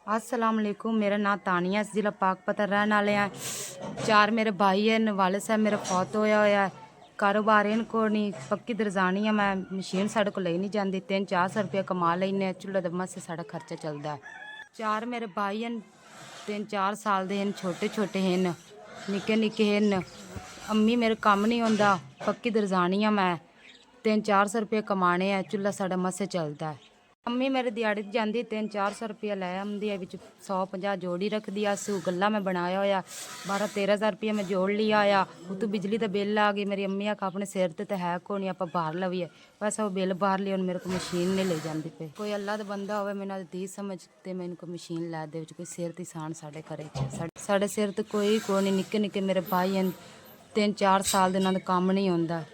अस्सलाम वालेकुम। मेरा नाम तानिया, जिला पाकपत रहने वाले हैं। 4 मेरे भाई है, वाले साहब मेरा फौत होया होया है। कारोबार इन को नहीं, पक्की दरजानी है मैं। मशीन साढ़े को ले नहीं जाती। 300-400 रुपया कमा लेने, चूल्हे दे मस से साढ़ा खर्चा चलता है। 4 मेरे भाई हैं, 3-4 साल दे हैं, छोटे छोटे हैं, निक्के निक्के हैं। अम्मी मेरे कम नहीं होंदा, पक्की दरजानी है मैं। 300-400 रुपये कमाने हैं, चूल्हा साढ़ा मस से चलता है। अम्मी मेरे दिहाड़ी जाती 300-400 रुपया लै आती है, 150 जोड़ी रखती है। सू गला मैं बनाया होया 12-13 हज़ार रुपया मैं जोड़ लिया आया। उतों बिजली का बिल आ गई। मेरी अम्मी आख अपने सिर ते है को नहीं, आप बाहर लवीए, बस वो बिल बाहर लिया। मेरे को मशीन नहीं ले जाती पे। कोई अल्लाह का बंदा हो मैंने धी समझते मैंने कोई मशीन लै दे, कोई सिर ती सान साढ़े घरे साढ़े सिर ते कोई नहीं। निक्के निक्के मेरे भाई हैं, 3-4 साल दे इन्हां दा कम नहीं होंदा।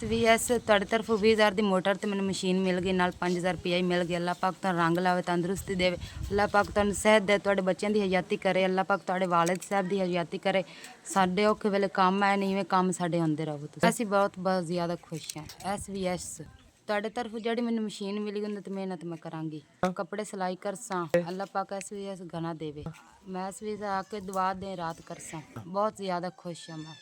SVS ਤੁਹਾਡੀ ਤਰਫੋਂ 20,000 ਦੀ ਮੋਟਰ ਤੇ ਮੈਨੂੰ ਮਸ਼ੀਨ ਮਿਲ ਗਈ, ਨਾਲ 5,000 ਰੁਪਇਆ ਹੀ ਮਿਲ ਗਿਆ। ਅੱਲਾਹ ਪਾਕ ਤੁਹਾਨੂੰ ਰੰਗ ਲਾਵੇ, ਤੰਦਰੁਸਤੀ ਦੇਵੇ। ਅੱਲਾਹ ਪਾਕ ਤੁਹਾਨੂੰ ਸਿਹਤ ਦੇ, ਤੁਹਾਡੇ ਬੱਚਿਆਂ ਦੀ ਹਯਾਤੀ ਕਰੇ। ਅੱਲਾਹ ਪਾਕ ਤੁਹਾਡੇ ਵਾਲਿਦ ਸਾਹਿਬ ਦੀ ਹਯਾਤੀ ਕਰੇ। ਸਾਡੇ ਔਖੇ ਵੇਲੇ ਕੰਮ ਆਏ ਨਹੀਂ, ਇਵੇਂ ਕੰਮ ਸਾਡੇ ਹੁੰਦੇ ਰਹੋ। ਅਸੀਂ ਬਹੁਤ ਜ਼ਿਆਦਾ ਖੁਸ਼ ਹਾਂ। SVS ਤੁਹਾਡੇ ਤਰਫੋਂ ਜਿਹੜੀ ਮੈਨੂੰ ਮਸ਼ੀਨ ਮਿਲੀ ਉਹਦੇ ਤੇ ਮਿਹਨਤ ਮੈਂ ਕਰਾਂਗੀ, ਕੱਪੜੇ ਸਿਲਾਈ ਕਰਸਾਂ। ਅੱਲਾਹ ਪਾਕ SVS ਗਣਾ ਦੇਵੇ। ਮੈਂ SVS ਆ ਕੇ ਦੁਆ ਦੇ ਰਾਤ ਕਰਸਾਂ। ਬਹੁਤ ਜ਼ਿਆਦਾ ਖੁਸ਼ ਹਾਂ ਮੈਂ।